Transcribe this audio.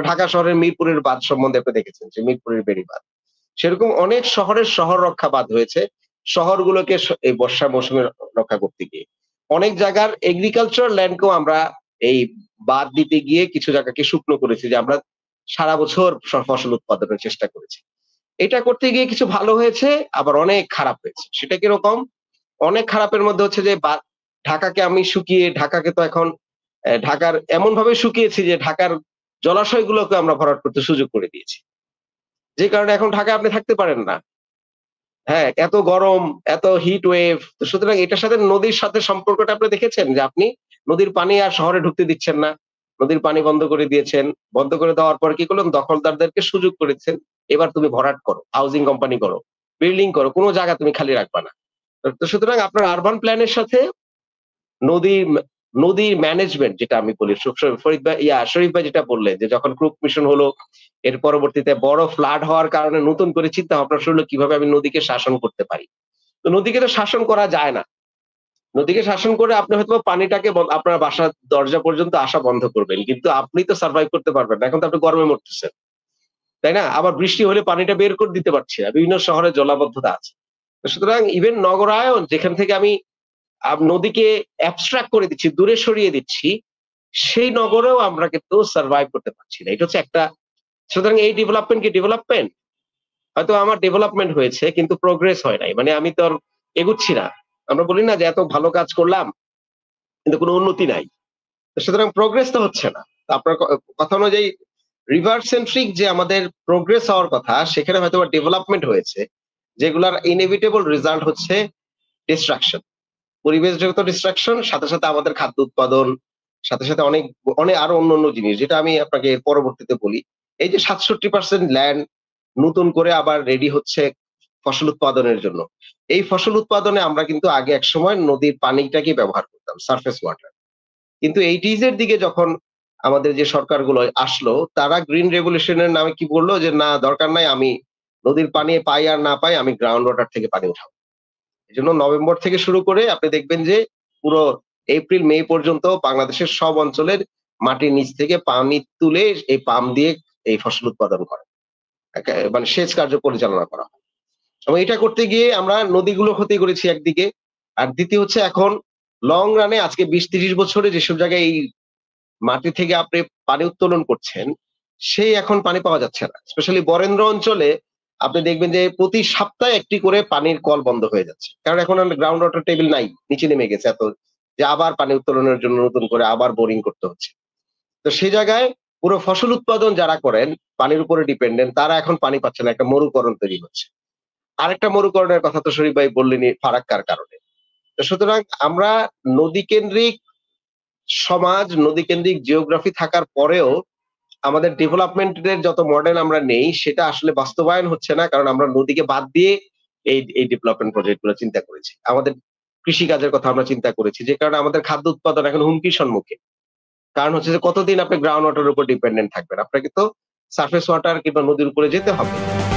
ঢাকা শহরের মিরপুরের বাঁধ সম্বন্ধে আপনি দেখেছেন যে মিরপুরের বেড়িবাঁধ। সেরকম অনেক শহরের শহর রক্ষা বাঁধ হয়েছে শহরগুলোকে এই বর্ষা মৌসুমে রক্ষা করতে গিয়ে। অনেক জায়গার এগ্রিকালচারাল ল্যান্ডকেও আমরা এই বাঁধ দিতে গিয়ে কিছু জায়গাকে শুকনো করেছি যে আমরা সারা বছর ফসল উৎপাদনের চেষ্টা করেছি। এটা করতে গিয়ে কিছু ভালো হয়েছে, আবার অনেক খারাপ হয়েছে। সেটা কিরকম? অনেক খারাপের মধ্যে হচ্ছে যে ঢাকাকে আমি শুকিয়ে ঢাকাকে তো এখন ঢাকার এমনভাবে শুকিয়েছি যে ঢাকার জলাশয়গুলোকে আমরা ভরাট করতে সুযোগ করে দিয়েছি। যে কারণে এখন ঢাকায় আপনি থাকতে পারেন না। হ্যাঁ, এত গরম, এত হিট ওয়েভ। তো সুতরাং এটার সাথে নদীর সাথে সম্পর্কটা আপনি দেখেছেন যে আপনি নদীর পানি আর শহরে ঢুকতে দিচ্ছেন না। নদীর পানি বন্ধ করে দিয়েছেন। বন্ধ করে দেওয়ার পর কি করলেন? দখলদারদেরকে সুযোগ করে দিচ্ছেন। এবার তুমি ভরাট করো, হাউজিং কোম্পানি করো, বিল্ডিং করো। কোন জায়গা তুমি খালি রাখবা না। তো সুতরাং আপনার আরবান প্ল্যান এর সাথে নদীর নদীর ম্যানেজমেন্ট যেটা আমি বলি, ফরিদ ভাই শরীফ ভাই যেটা বললেন যে যখন ক্রুক মিশন হলো, এর পরবর্তীতে বড় ফ্লাড হওয়ার কারণে নতুন করে চিন্তা ভাবনা শুরু হলো কিভাবে আমি নদীকে শাসন করতে পারি। তো নদীকে তো শাসন করা যায় না। নদীকে শাসন করে আপনি হয়তো পানিটাকে আপনার বাসার দরজা পর্যন্ত আসা বন্ধ করবেন। কিন্তু আপনি তো সার্ভাইভ করতে পারবেন না। এখন তো আপনি গরমে মরতেছেন। তাই না? আবার বৃষ্টি হলে পানিটা বের করে দিতে পারছি না। বিভিন্ন শহরে জলাবদ্ধতা আছে। তো সুতরাং ইভেন নগরায়ন যেখান থেকে আমি নদীকে অ্যাবস্ট্রাক্ট করে দিচ্ছি, দূরে সরিয়ে দিচ্ছি, সেই নগরেও আমরা কিন্তু সার্ভাইভ করতে পারছি না। এটা হচ্ছে একটা। সুতরাং এই ডেভেলপমেন্ট কি ডেভেলপমেন্ট? হয়তো আমার ডেভেলপমেন্ট হয়েছে কিন্তু প্রোগ্রেস হয় নাই। মানে আমি তো আর এগুচ্ছি না। আমরা বলি না যে এত ভালো কাজ করলাম কিন্তু কোনো উন্নতি নাই। তো সুতরাং প্রোগ্রেস তো হচ্ছে না। তো আপনার কথা অনুযায়ী রিভার সেন্ট্রিক যে আমাদের প্রোগ্রেস হওয়ার কথা সেখানে হয়তোবা ডেভেলপমেন্ট হয়েছে। যেগুলার ইনএভিটেবল রেজাল্ট হচ্ছে ডিস্ট্রাকশন। পরিবেশগত ডিস্ট্রাকশন, সাথে, সাথে আমাদের খাদ্য উৎপাদন, সাথে, সাথে অনেক অনেক আরো অন্যান্য জিনিস যেটা আমি আপনাকে এর পরবর্তীতে বলি। এই যে ৬৭% ল্যান্ড নতুন করে আবার রেডি হচ্ছে ফসল উৎপাদনের জন্য। এই ফসল উৎপাদনে আমরা কিন্তু আগে একসময় নদীর পানিটাকে ব্যবহার করতাম, সারফেস ওয়াটার। কিন্তু 80s এর দিকে যখন আমাদের যে সরকারগুলো আসলো, তারা গ্রিন রেভলিউশন এর নামে কি বলল যে, "না দরকার নাই, আমি নদীর পানি পাই আর না পাই, আমি গ্রাউন্ড ওয়াটার থেকে পানি উঠাবো।" এজন্য নভেম্বর থেকে শুরু করে আপনি দেখবেন যে পুরো এপ্রিল মে পর্যন্ত বাংলাদেশের সব অঞ্চলের মাটির নিচ থেকে পানি তুলে এই পাম্প দিয়ে এই ফসল উৎপাদন করে। মানে সেচ কার্য পরিচালনা করা হয়। এবং এটা করতে গিয়ে আমরা নদীগুলো ক্ষতি করেছি একদিকে। আর দ্বিতীয় হচ্ছে এখন লং রানে আজকে ২০-৩০ বছরে যেসব জায়গায় এই মাটি থেকে আপনি পানি উত্তোলন করছেন, সেই এখন পানি পাওয়া যাচ্ছে না। স্পেশালি বরেন্দ্র অঞ্চলে আপনি দেখবেন যে প্রতি সপ্তাহে একটি করে পানির কল বন্ধ হয়ে যাচ্ছে। কারণ এখন আর গ্রাউন্ড ওয়াটার টেবল নাই। নিচে নেমে গেছে এত যে আবার পানি উত্তোলনের জন্য নতুন করে আবার বোরিং করতে হচ্ছে। তো সেই জায়গায় পুরো ফসল উৎপাদন যারা করেন, পানির উপরে ডিপেন্ডেন্ট, তারা এখন পানি পাচ্ছে না। একটা মরুকরণ তৈরি হচ্ছে। আরেকটা মরুকরণের কথা তো শরীফ ভাই বললেনই, ফারাক্কার কারণে। তো সুতরাং আমরা নদীকেন্দ্রিক সমাজ, নদীকেন্দ্রিক জিওগ্রাফি থাকার পরেও আমাদের ডেভেলপমেন্টের যত মডেল আমরা নেই সেটা আসলে বাস্তবায়ন হচ্ছে না। কারণ আমরা নদীকে বাদ দিয়ে এই ডেভেলপমেন্ট প্রজেক্ট গুলো চিন্তা করেছি। আমাদের কৃষিকাজের কথা আমরা চিন্তা করেছি। যে কারণে আমাদের খাদ্য উৎপাদন এখন হুমকির সম্মুখীন। কারণ হচ্ছে যে কতদিন আপনি গ্রাউন্ড ওয়াটার এর উপর ডিপেন্ডেন্ট থাকবেন? আপনাকে তো সারফেস ওয়াটার কিংবা নদীর উপরে যেতে হবে।